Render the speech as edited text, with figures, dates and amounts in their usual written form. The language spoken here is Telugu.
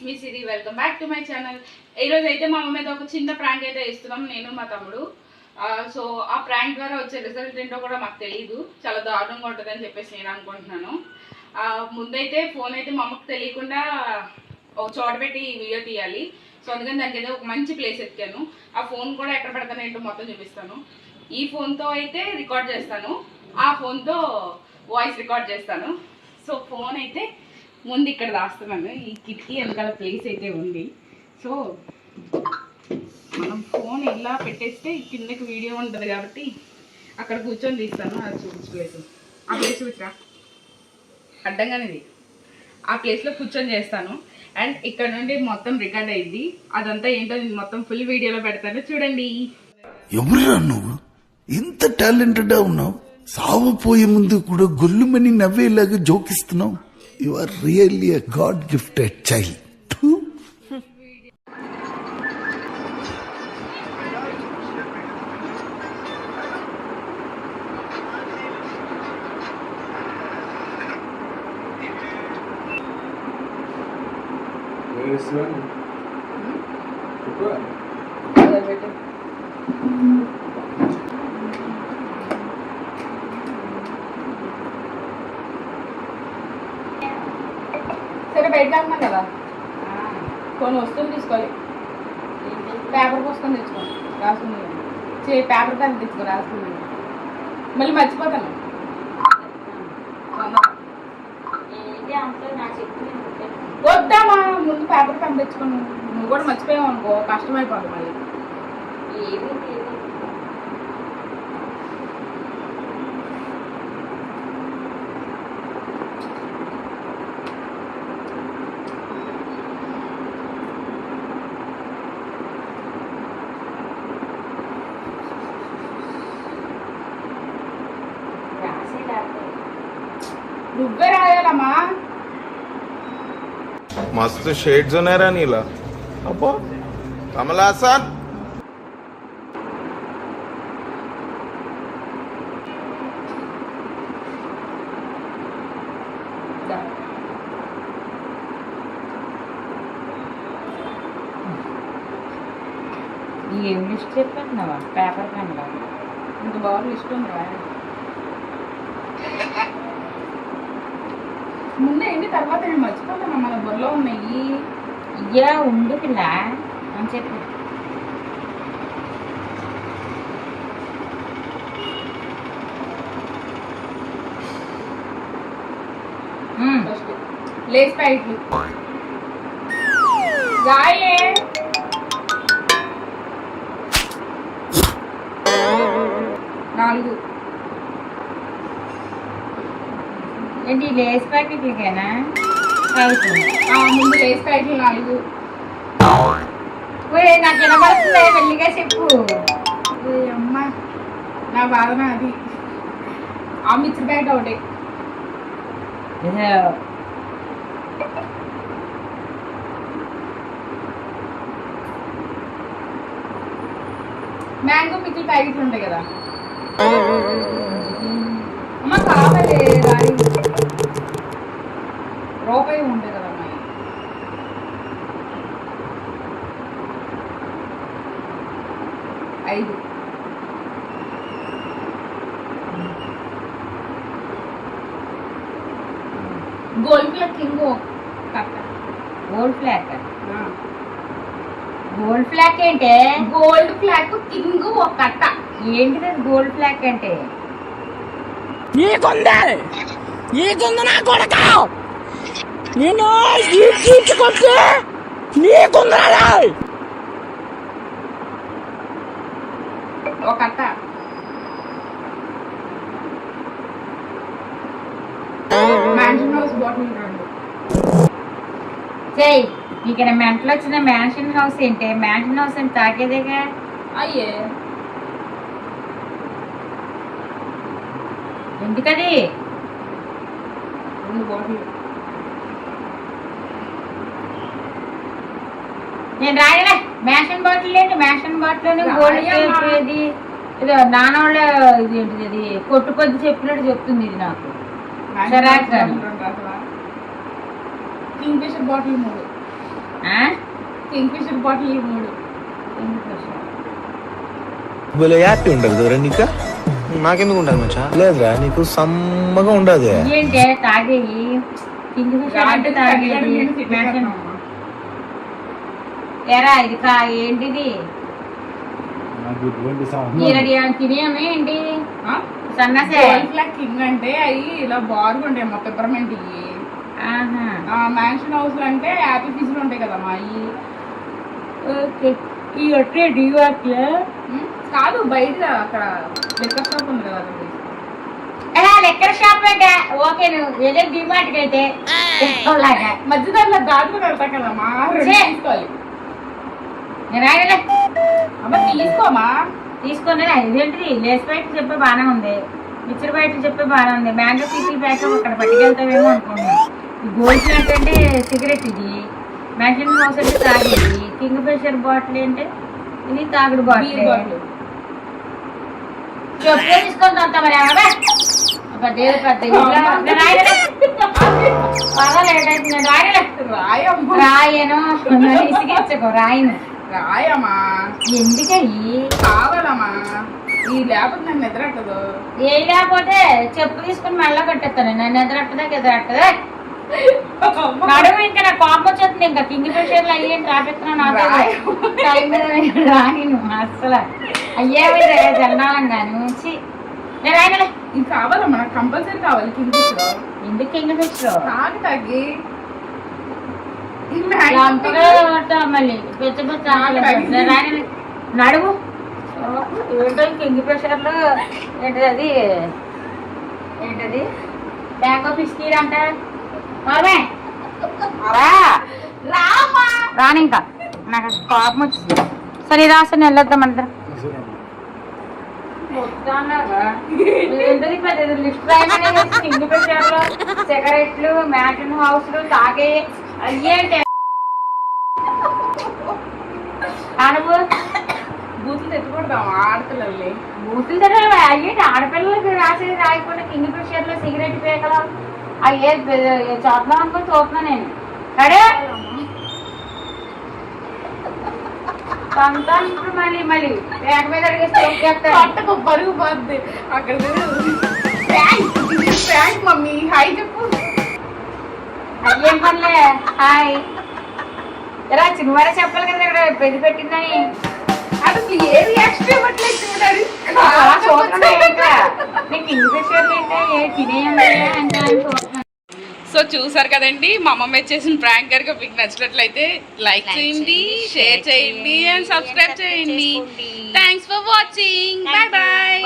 Me Siri welcome back to my channel. ఈరోజు అయితే మా అమ్మ మీద ఒక చిన్న ప్రాంక్ అయితే ఇస్తున్నాం నేను మా తమ్ముడు. సో ఆ ప్రాంక్ ద్వారా వచ్చే రిజల్ట్ ఏంటో కూడా మాకు తెలియదు, చాలా దారుణంగా ఉంటుందని చెప్పేసి నేను అనుకుంటున్నాను. ముందైతే ఫోన్ అయితే మా అమ్మకు తెలియకుండా ఒక చోట పెట్టి వీడియో తీయాలి. సో అందుకని దానికి ఏదో ఒక మంచి ప్లేస్ ఎత్తాను. ఆ ఫోన్ కూడా ఎక్కడ పెడతాను ఏంటో మొత్తం చూపిస్తాను. ఈ ఫోన్తో అయితే రికార్డ్ చేస్తాను, ఆ ఫోన్తో వాయిస్ రికార్డ్ చేస్తాను. సో ఫోన్ అయితే ముందు ఇక్కడ దాస్తున్నాను. ఈ కిటికీ వెనకాల ప్లేస్ అయితే ఉంది. సో మనం ఫోన్ ఇలా పెట్టేస్తే కిందకి వీడియో ఉంటుంది కాబట్టి అక్కడ కూర్చొని తీస్తాను. అది చూపించలేదు, ఆ ప్లేస్ చూపించరా అడ్డంగానేది, ఆ ప్లేస్లో కూర్చొని చేస్తాను. అండ్ ఇక్కడ నుండి మొత్తం రికార్డ్ అయ్యింది. అదంతా ఏంటో నేను మొత్తం ఫుల్ వీడియోలో పెడతాను, చూడండి. ఎవరురా నువ్వు? ఇంత టాలెంటెడ్ ఉన్నావు, సావపోయే ముందు కూడా గొల్లుమని నవ్వేలాగా జోకిస్తున్నావు. You are really a god gifted child. సరే బయట అన్నా కదా, కొన్ని వస్తువులు తీసుకోవాలి. పేపర్ పుస్తకం తెచ్చుకోండి, రాసుకుంది. పేపర్ పెన్ తెచ్చుకో, రాసుకుంది. మళ్ళీ మర్చిపోతాను. వద్దామా, ముందు పేపర్ పెన్ తెచ్చుకోను. నువ్వు కూడా మర్చిపోయావు అనుకో, కష్టమైపోదు మళ్ళీ. నువ్వే రాయాలమ్మా. मस्त शेड्स नाही रा नीला. अप्पा कमला हसन ఏం లిస్ట్ చెప్పావా? పేపర్ పెన్లో ఇంత బాగా లిస్ట్ ఉందా? ముందే ఏంటి, తర్వాత నేను మర్చిపోతాను. మన బుర్రలో ఉన్నాయి. ఇయ్యా ఉండు పిల్ల అని చెప్పి లేస్ ప్యాకెట్లు రాయే. నాలుగు ఏంటి లేస్ ప్యాకెట్లకేనా? ముందు లేస్ ప్యాకెట్లు 4. నాకు వినబడుతుంది, మెల్లిగా చెప్పు. అమ్మ నా బాధన అది. ఆ మిక్సర్ ప్యాకెట్ ఒకటి. మ్యాంగో పికిల్ ప్యాకెట్లు ఉంటాయి కదా అమ్మ, కావాలి రాయి. రూపాయి ఉంటాయి కదా అమ్మాయి. 5 గోల్డ్ ఫ్లాక్ కింగ్ కట్ట. Gold Flake? గోల్డ్ ఫ్లాక్ ఏంటే? గోల్డ్ ఫ్లాక్ కింగ్ ఒక కట్ట. ఏంటిది గోల్డ్ ఫ్లాక్ అంటే? నీకుంది నా కొడక, నేను తీసుకొచ్చి నీకుందా ఒక కట్ట. Mansion house bottle 2. చెయ్యి. ఇక్కడ మెంటలు వచ్చిన మ్యాన్షన్ హౌస్ ఏంటి? మ్యాన్షన్ హౌస్ అంటే తాకేదేగా. అయ్యే ఎందుకది? 2 బాటిల్. నేను రాయలే. మ్యాషన్ బాటిల్ ఏంటి? మ్యాషన్ బాటిల్ గోల్డ్ ఏది ఏదో నానోళ్ళ ఇది ఏంటిది, అది కొట్టు కొద్ది చెప్పినట్టు చెప్తుంది ఇది నాకు. Kingfisher bottle 3. Kingfisher bottle 3. భలే హ్యాపీ ఉండదు దూరం నీకు నాకెందుకు ఉండదు మచ్చా లేదురా నీకు సమ్మగా ఉండదు ఏంటే తాగేయి కింగ్ ఫిషర్ అంటే తాగేది మ్యాషన్ ఎరా ఇది ఏంటిది తినేయమే ఏంటి సన్నసే కింగ్ అంటే అవి ఇలా బారుగా ఉంటాయి అమ్మా పెప్పర్మెంట్. మ్యాన్షన్ హౌస్ లో అంటే యాపిల్ ఫిష్లు ఉంటాయి కదమ్మా అవి. ఓకే ఈ ఒట్టే డివాట్ల కాదు బయట అక్కడ లెక్కర్ షాప్ ఉంది కదా అక్కడ. లెక్కర్ షాప్ ఓకే నువ్వు ఏదో డిమార్ట్కి అయితే మధ్యదారిలో దాటుకుని వెళ్తా కదమ్మా తీసుకోవాలి. అమ్మ తీసుకోమా తీసుకుని ఇదేంటిది లేస్ బయట చెప్పే బాగానే ఉంది, మిక్చర్ బయట చెప్పే బాగానే ఉంది, మ్యాంగో పీసీ ప్యాక్ అక్కడ పట్టుకెళ్తావేమో అనుకున్నాను. ఈ గోల్డ్ ప్లాంట్ అంటే సిగరెట్, ఇది మ్యాషన్ హౌస్ అంటే తాగేది, కింగ్ ఫిషర్ బాటిల్ అంటే ఇది తాగుడు బాటిల్. చెప్పులే తీసుకొని వస్తా మరి రాయను ఇసుకెచ్చకు రాయను రాయమ్మా ఎందుకయ్యి కావాలమ్మా ఈ లేకపోతే నన్ను ఎదురట్టదు. ఏ లేకపోతే చెప్పు తీసుకుని మళ్ళా కట్టేస్తాను. నన్ను ఎదురట్టదా ఎదురట్టదా నడుము ఇంకా నా కోపం వచ్చేస్తుంది. ఇంకా కింగ్ ఫిషర్ లో అయ్యేంటి రాపిస్తున్నావు నాకు రాని అసలు అయ్యే జనాలం కానీ నేను రాయనలే. ఇది కావాలమ్మా నాకు కంపల్సరీ కావాలి కింగ్ ఫిషర్. ఎందుకు కింగ్ ఫిషర్ తాగి తగ్గి మళ్ళీ పెద్ద పెద్ద నడుము ఏంటో కింగ్ ప్రెషర్ లో ఏంటది అది ఏంటది బ్యాంక్ ఆఫ్ ఇస్కీర్ అంట రాని ఇంకా నాకు కోపం వచ్చింది. సరే రాసని వెళ్ళొద్దాం అందరం ఏంటది పెద్ద లిస్ట్ రాయమని కింగ్ ప్రెషర్ లో సిగరెట్లు మ్యాషన్ హౌస్ లు తాగే అయ్యేంటి అనుభవ బూతులు తెచ్చుకుంటాం ఆడపిల్లల్ని. బూతులు తినవా అయ్యేంటి ఆడపిల్లలకి రాసేది రాయకుండా కింగ్ ఫిషర్ లో సిగరెట్ పేకలు అయ్యే చూద్దాం అనుకుని చూస్తున్నా నేను. అడే ఇప్పుడు మళ్ళీ మళ్ళీ బ్యాగ్ మీద అడిగేస్తే పరుగు పోద్ది అక్కడ. మమ్మీ హాయ్ చెప్పు. అయ్యేం పనిలే హాయ్ ఇలా చిన్నవారే చెప్పాలి కదా ఇక్కడ పెద్ద పెట్టిందని. అసలు ఏ రియాక్షన్ ఇవ్వట్లేదు చూడాలి. నీకు కింగ్ ఫిషర్ ఏంటంటే ఏ తినేయండి అంటే చూస్తున్నాను. సో చూసారు కదండి మా అమ్మమ్మ చేసిన ప్రాంక్ కనుక మీకు నచ్చినట్లయితే లైక్ చేయండి, షేర్ చేయండి అండ్ సబ్స్క్రైబ్ చేయండి. Thanks for watching. Bye bye.